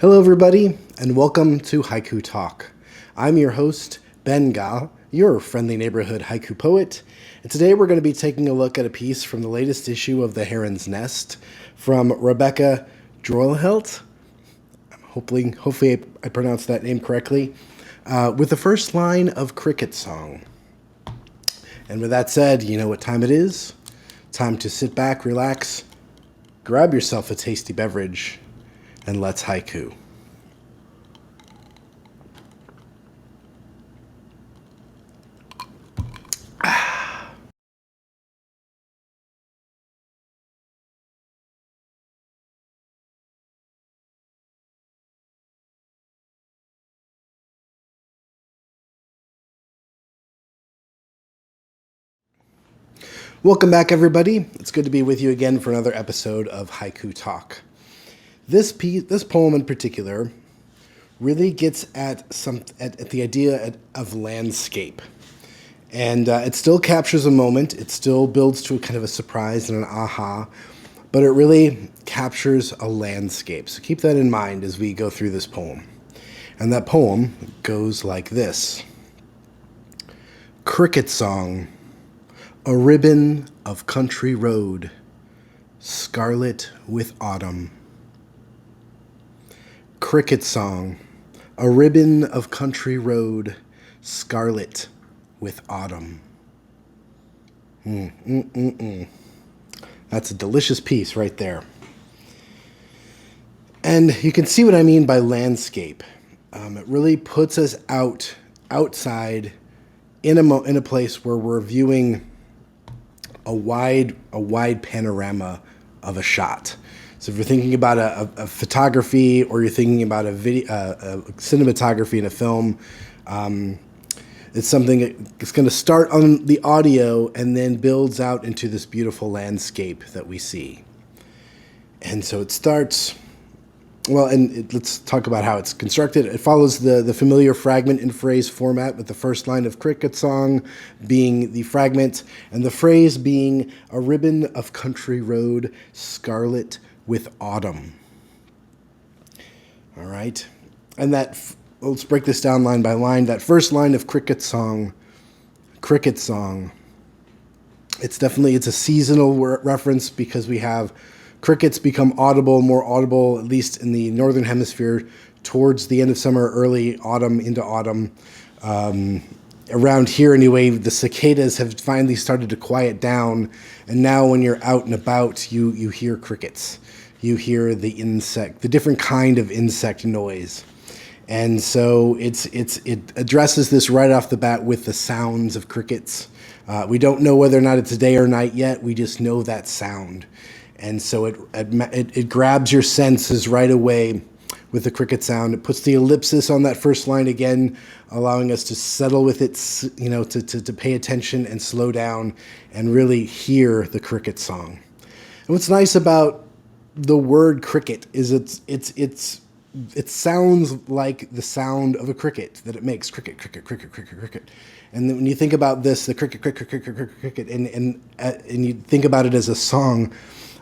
Hello, everybody, and welcome to Haiku Talk. I'm your host, Ben Ga, your friendly neighborhood haiku poet, and today we're going to be taking a look at a piece from the latest issue of the Heron's Nest from Rebecca Drouilhet. Hopefully I pronounced that name correctly, with the first line of Cricket Song. And with that said, you know what time it is? Time to sit back, relax, grab yourself a tasty beverage, and let's haiku. Welcome back, everybody. It's good to be with you again for another episode of Haiku Talk. This poem in particular really gets at the idea of landscape. And it still captures a moment. It still builds to a kind of a surprise and an aha, but it really captures a landscape. So keep that in mind as we go through this poem. And that poem goes like this. Cricket Song, a ribbon of country road, scarlet with autumn. Cricket Song, a ribbon of country road, scarlet with autumn. That's a delicious piece right there. And you can see what I mean by landscape. It really puts us outside in a place where we're viewing a wide panorama of a shot. So if you're thinking about a photography, or you're thinking about a cinematography in a film, it's something it's going to start on the audio and then builds out into this beautiful landscape that we see. And so it starts, let's talk about how it's constructed. It follows the familiar fragment and phrase format, with the first line of Cricket Song being the fragment, and the phrase being a ribbon of country road, scarlet with autumn. All right. And let's break this down line by line. That first line of Cricket Song, it's a seasonal reference, because we have crickets become more audible, at least in the northern hemisphere, towards the end of summer, early autumn into autumn. Around here anyway, the cicadas have finally started to quiet down, and now when you're out and about, you hear crickets. You hear the different kind of insect noise. And so it addresses this right off the bat with the sounds of crickets. We don't know whether or not it's day or night yet. We just know that sound. And so it grabs your senses right away with the cricket sound. It puts the ellipsis on that first line again, allowing us to settle with it, to pay attention and slow down and really hear the cricket song. And what's nice about the word cricket is it sounds like the sound of a cricket that it makes. Cricket, cricket, cricket, cricket, cricket. And then when you think about this, the cricket, cricket, cricket, cricket, cricket, and you think about it as a song,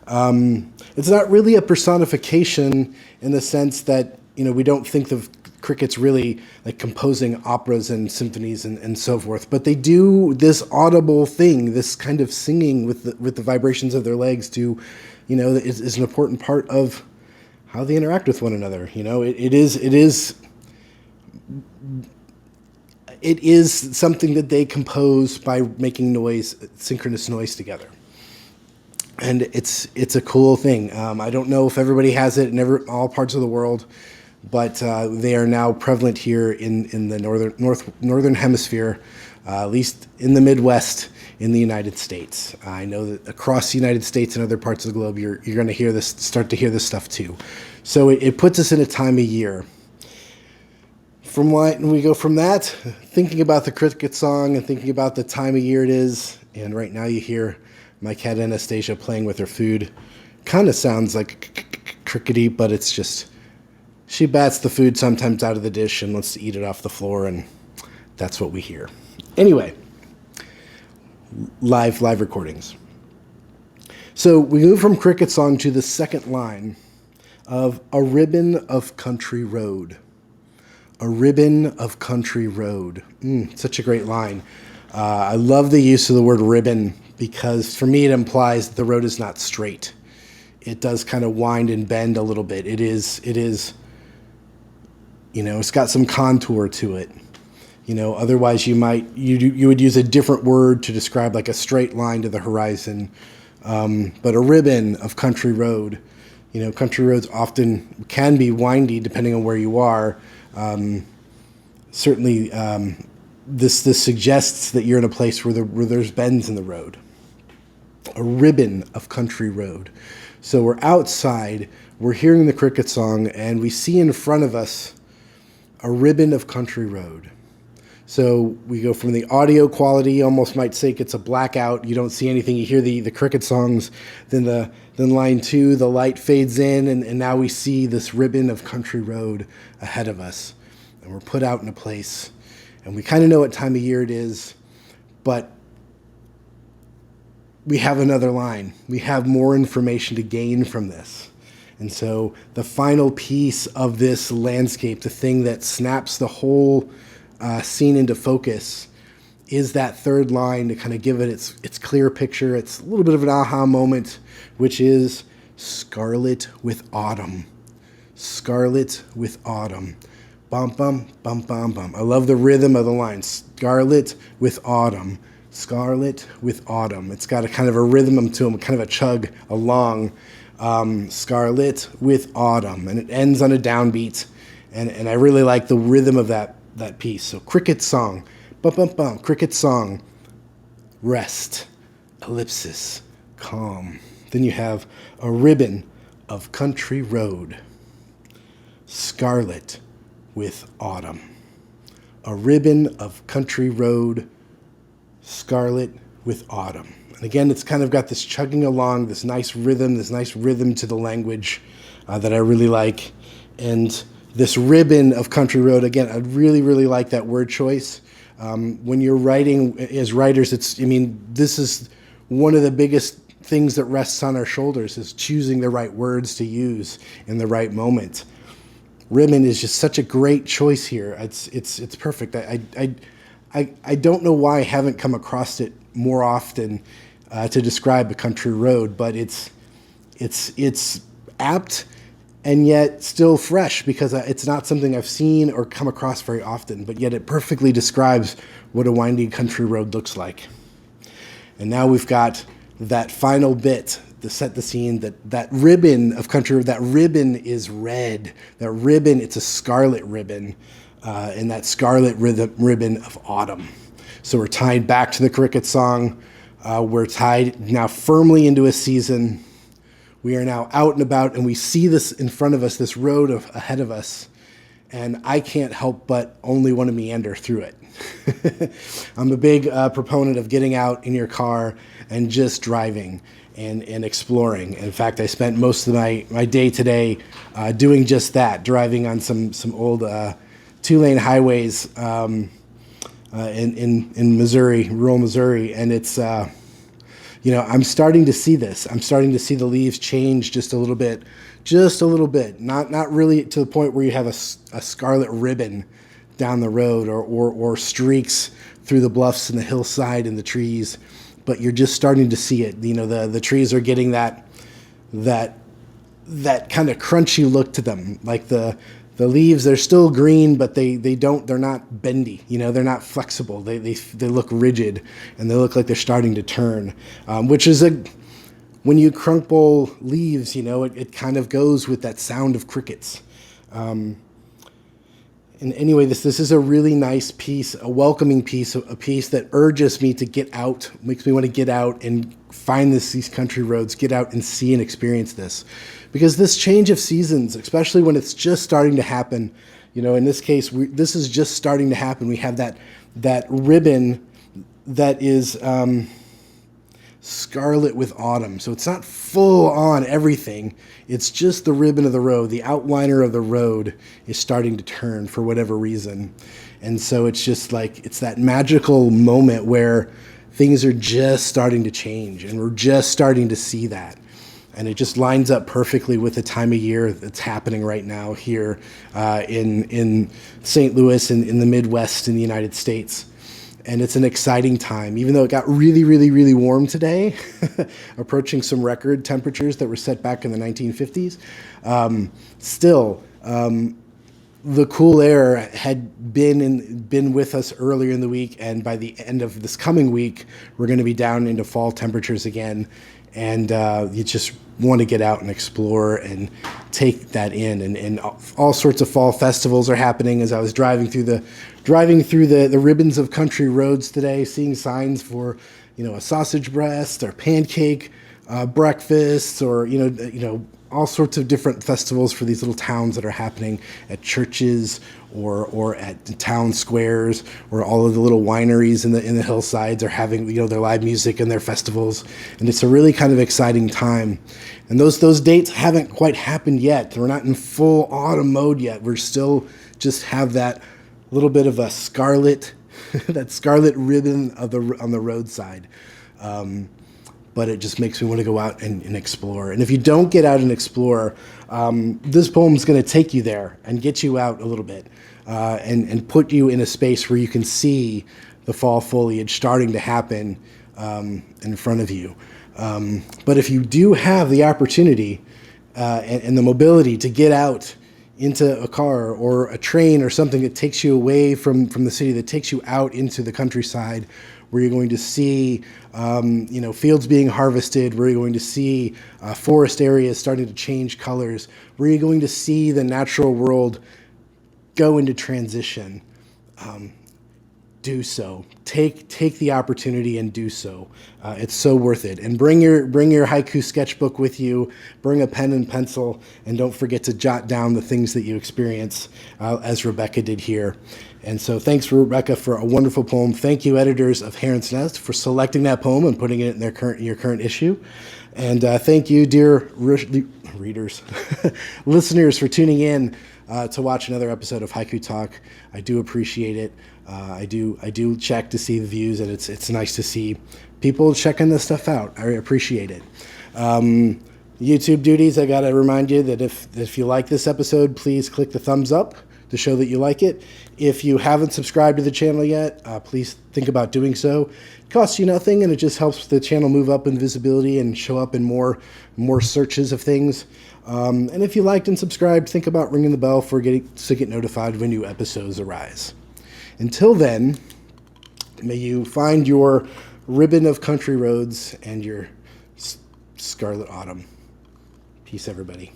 it's not really a personification in the sense that, we don't think of crickets really like composing operas and symphonies and so forth, but they do this audible thing, this kind of singing with the vibrations of their legs to, is an important part of how they interact with one another. It is something that they compose by making noise, synchronous noise together. And it's a cool thing. I don't know if everybody has it in all parts of the world, but they are now prevalent here in the northern hemisphere, at least in the Midwest in the United States. I know that across the United States and other parts of the globe, you're going to start to hear this stuff too. So it puts us in a time of year. When we go from that, thinking about the cricket song and thinking about the time of year it is, and right now you hear my cat Anastasia playing with her food. Kind of sounds like crickety, but it's just, she bats the food sometimes out of the dish and wants to eat it off the floor, and that's what we hear. Anyway, live recordings. So we move from Cricket Song to the second line of a ribbon of country road. A ribbon of country road. Such a great line. I love the use of the word ribbon because for me it implies that the road is not straight. It does kind of wind and bend a little bit. It is, it's got some contour to it. Otherwise you would use a different word to describe like a straight line to the horizon. But a ribbon of country road, country roads often can be windy depending on where you are. Certainly, this suggests that you're in a place where there's bends in the road. A ribbon of country road. So we're outside, we're hearing the cricket song, and we see in front of us a ribbon of country road. So we go from the audio quality, you almost might say it's a blackout. You don't see anything. You hear the cricket songs. Then line 2, the light fades in, and now we see this ribbon of country road ahead of us. And we're put out in a place. And we kind of know what time of year it is, but we have another line. We have more information to gain from this. And so the final piece of this landscape, the thing that snaps the whole scene into focus, is that third line to kind of give it its clear picture. It's a little bit of an aha moment, which is scarlet with autumn. Scarlet with autumn. Bum, bum, bum, bum, bum. I love the rhythm of the line. Scarlet with autumn. Scarlet with autumn. It's got a kind of a rhythm to it, kind of a chug along. Scarlet with autumn. And it ends on a downbeat. And I really like the rhythm of that piece. So cricket song. Bum, bum, bum. Cricket song. Rest. Ellipsis. Calm. Then you have a ribbon of country road. Scarlet with autumn. A ribbon of country road. Scarlet with autumn. And again, it's kind of got this chugging along, this nice rhythm to the language that I really like. And this ribbon of country road, again, I really, really like that word choice. When you're writing as writers, this is one of the biggest things that rests on our shoulders, is choosing the right words to use in the right moment. Ribbon is just such a great choice here. It's perfect. I don't know why I haven't come across it more often to describe a country road, but it's apt and yet still fresh because it's not something I've seen or come across very often, but yet it perfectly describes what a windy country road looks like. And now we've got that final bit to set the scene, that ribbon of country road. That ribbon is red. That ribbon, it's a scarlet ribbon. And that scarlet ribbon of autumn. So we're tied back to the cricket song. We're tied now firmly into a season. We are now out and about, and we see this in front of us, this road ahead of us. And I can't help but only want to meander through it. I'm a big proponent of getting out in your car and just driving and exploring. In fact, I spent most of my day today doing just that, driving on some old 2-lane highways in Missouri, rural Missouri, and it's I'm starting to see this. I'm starting to see the leaves change just a little bit, not really to the point where you have a scarlet ribbon down the road or streaks through the bluffs and the hillside and the trees, but you're just starting to see it. The trees are getting that kind of crunchy look to them, like the leaves, they're still green, but they're not bendy. They're not flexible. They look rigid, and they look like they're starting to turn, which is when you crumple leaves, it kind of goes with that sound of crickets. And anyway, this is a really nice piece, a welcoming piece, a piece that urges me to get out, makes me want to get out and find these country roads, get out and see and experience this. Because this change of seasons, especially when it's just starting to happen, in this case, this is just starting to happen. We have that ribbon that is scarlet with autumn. So it's not full on everything. It's just the ribbon of the road. The outliner of the road is starting to turn for whatever reason. And so it's just like, it's that magical moment where things are just starting to change, and we're just starting to see that. and it just lines up perfectly with the time of year that's happening right now here in St. Louis and in the Midwest in the United States. And it's an exciting time, even though it got really, really, really warm today, approaching some record temperatures that were set back in the 1950s. Still, the cool air had been with us earlier in the week, and by the end of this coming week, we're going to be down into fall temperatures again. And you just want to get out and explore and take that in. And all sorts of fall festivals are happening. As I was driving through the ribbons of country roads today, seeing signs for, a sausage breast or pancake breakfasts, or all sorts of different festivals for these little towns that are happening at churches or at town squares, or all of the little wineries in the hillsides are having their live music and their festivals, and it's a really kind of exciting time. And those dates haven't quite happened yet. We're not in full autumn mode yet. We're still just have that little bit of a scarlet that scarlet ribbon on the roadside. But it just makes me want to go out and explore. And if you don't get out and explore, this poem is going to take you there and get you out a little bit, and put you in a space where you can see the fall foliage starting to happen in front of you. But if you do have the opportunity and the mobility to get out into a car or a train or something that takes you away from the city, that takes you out into the countryside, where you're going to see fields being harvested, where you're going to see forest areas starting to change colors, where you're going to see the natural world go into transition, do so. Take the opportunity and do so. It's so worth it. And bring your haiku sketchbook with you. Bring a pen and pencil, and don't forget to jot down the things that you experience, as Rebecca did here. And so thanks, Rebecca, for a wonderful poem. Thank you, editors of Heron's Nest, for selecting that poem and putting it in your current issue. And thank you, dear readers, listeners, for tuning in to watch another episode of Haiku Talk. I do appreciate it. I do check to see the views, and it's nice to see people checking this stuff out. I appreciate it. YouTube duties, I gotta remind you that if you like this episode, please click the thumbs up to show that you like it. If you haven't subscribed to the channel yet, please think about doing so. It costs you nothing, and it just helps the channel move up in visibility and show up in more searches of things. And if you liked and subscribed, think about ringing the bell to get notified when new episodes arise. Until then, may you find your ribbon of country roads and your scarlet autumn. Peace, everybody.